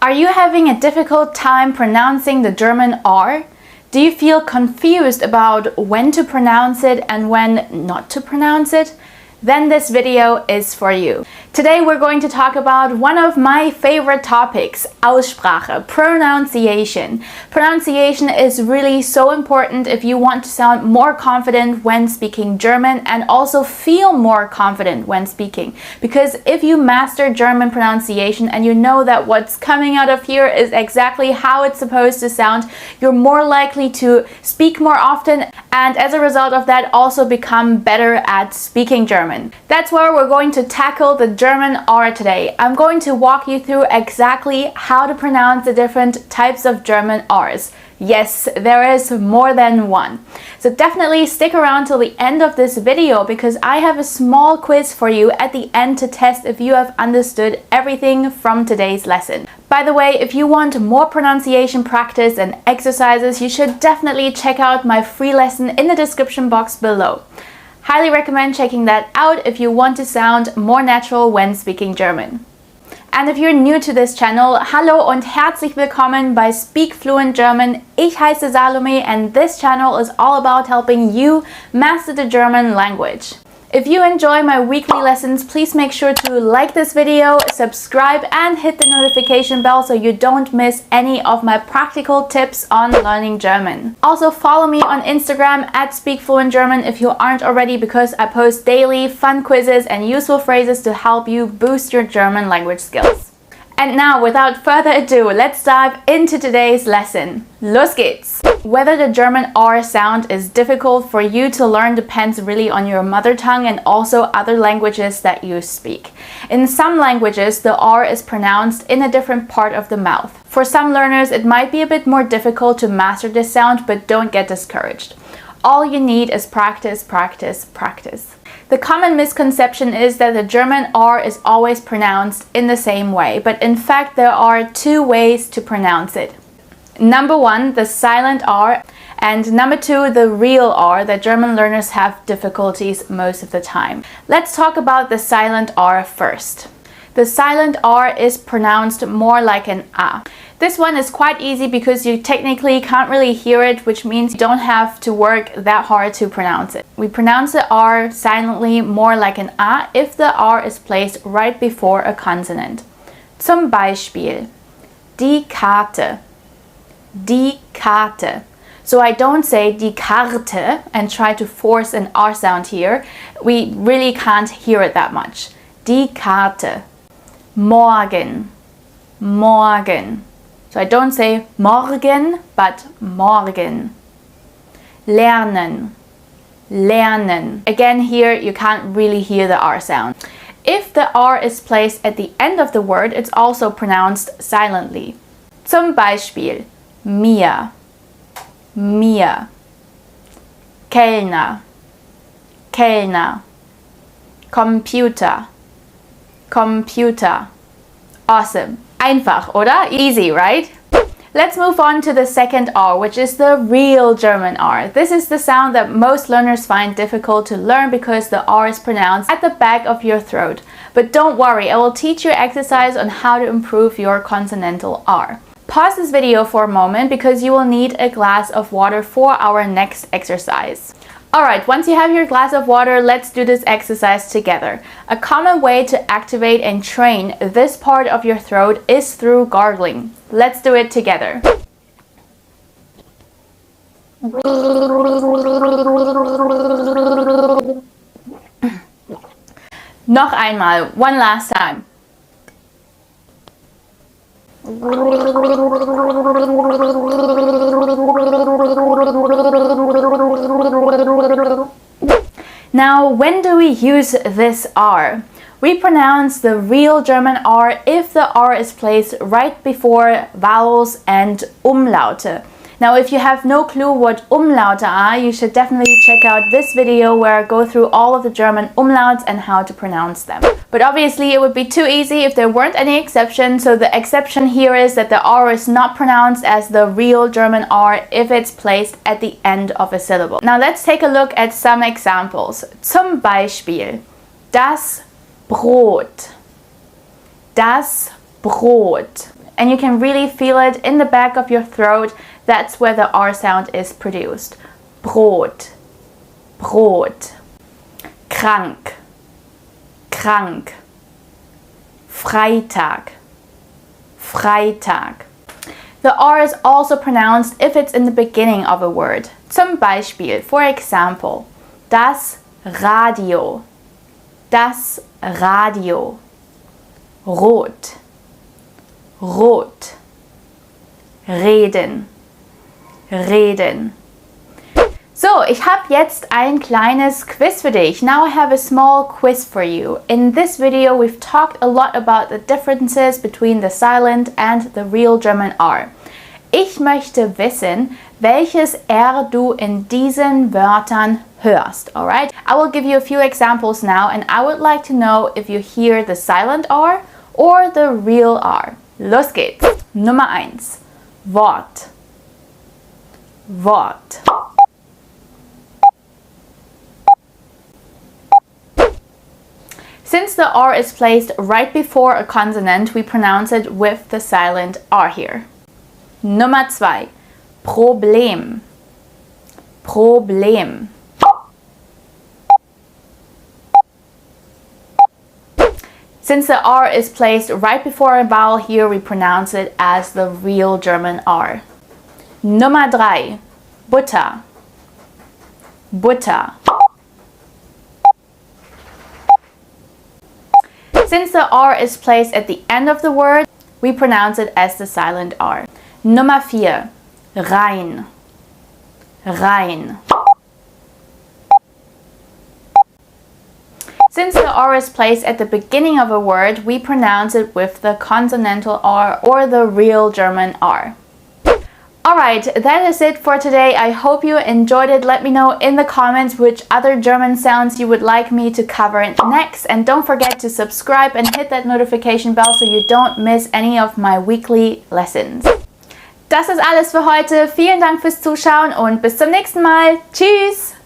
Are you having a difficult time pronouncing the German R? Do you feel confused about when to pronounce it and when not to pronounce it? Then this video is for you. Today we're going to talk about one of my favorite topics, Aussprache, pronunciation. Pronunciation is really so important if you want to sound more confident when speaking German and also feel more confident when speaking. Because if you master German pronunciation and you know that what's coming out of here is exactly how it's supposed to sound, you're more likely to speak more often and as a result of that also become better at speaking German. That's where we're going to tackle the German R today. I'm going to walk you through exactly how to pronounce the different types of German R's. Yes, there is more than one. So definitely stick around till the end of this video because I have a small quiz for you at the end to test if you have understood everything from today's lesson. By the way, if you want more pronunciation practice and exercises, you should definitely check out my free lesson in the description box below. Highly recommend checking that out if you want to sound more natural when speaking German. And if you're new to this channel, hallo und herzlich willkommen bei Speak Fluent German. Ich heiße Salome and this channel is all about helping you master the German language. If you enjoy my weekly lessons, please make sure to like this video, subscribe and hit the notification bell so you don't miss any of my practical tips on learning German. Also follow me on Instagram at SpeakFluentGerman if you aren't already because I post daily fun quizzes and useful phrases to help you boost your German language skills. And now, without further ado, let's dive into today's lesson. Los geht's! Whether the German R sound is difficult for you to learn depends really on your mother tongue and also other languages that you speak. In some languages, the R is pronounced in a different part of the mouth. For some learners, it might be a bit more difficult to master this sound, but don't get discouraged. All you need is practice, practice, practice. The common misconception is that the German R is always pronounced in the same way, but in fact there are two ways to pronounce it. Number one, the silent R, and number two, the real R that German learners have difficulties most of the time. Let's talk about the silent R first. The silent R is pronounced more like an A. This one is quite easy because you technically can't really hear it, which means you don't have to work that hard to pronounce it. We pronounce the R silently more like an A if the R is placed right before a consonant. Zum Beispiel, die Karte, die Karte. So I don't say die Karte and try to force an R sound here. We really can't hear it that much. Die Karte. Morgen, morgen. So I don't say morgen, but morgen. Lernen, lernen. Again, here you can't really hear the R sound. If the R is placed at the end of the word, it's also pronounced silently. Zum Beispiel, mir, mir. Kellner, Kellner. Computer, Computer. Awesome. Einfach, oder? Easy, right? Let's move on to the second R, which is the real German R. This is the sound that most learners find difficult to learn because the R is pronounced at the back of your throat. But don't worry, I will teach you exercise on how to improve your consonantal R. Pause this video for a moment because you will need a glass of water for our next exercise. Alright, once you have your glass of water, let's do this exercise together. A common way to activate and train this part of your throat is through gargling. Let's do it together. Noch einmal, one last time. Now, when do we use this R? We pronounce the real German R if the R is placed right before vowels and Umlaute. Now, if you have no clue what Umlaute are, you should definitely check out this video where I go through all of the German Umlauts and how to pronounce them. But obviously it would be too easy if there weren't any exceptions, so the exception here is that the R is not pronounced as the real German R if it's placed at the end of a syllable. Now let's take a look at some examples. Zum Beispiel, das Brot, das Brot. And you can really feel it in the back of your throat. That's where the R sound is produced. Brot, Brot. Krank, krank. Freitag, Freitag. The R is also pronounced if it's in the beginning of a word. Zum Beispiel, for example, das Radio, das Radio. Rot, rot. Reden, reden. So, ich habe jetzt ein kleines Quiz für dich. Now I have a small quiz for you. In this video, we've talked a lot about the differences between the silent and the real German R. Ich möchte wissen, welches R du in diesen Wörtern hörst, alright? I will give you a few examples now and I would like to know if you hear the silent R or the real R. Los geht's! Nummer 1. Wort. Wort. Since the R is placed right before a consonant, we pronounce it with the silent R here. Nummer 2. Problem. Problem. Since the R is placed right before a vowel here, we pronounce it as the real German R. Nummer 3. Butter. Butter. Since the R is placed at the end of the word, we pronounce it as the silent R. Nummer 4. Rein. Rein. Since the R is placed at the beginning of a word, we pronounce it with the consonantal R or the real German R. Alright, that is it for today. I hope you enjoyed it. Let me know in the comments which other German sounds you would like me to cover next. And don't forget to subscribe and hit that notification bell so you don't miss any of my weekly lessons. Das ist alles für heute. Vielen Dank fürs Zuschauen und bis zum nächsten Mal. Tschüss!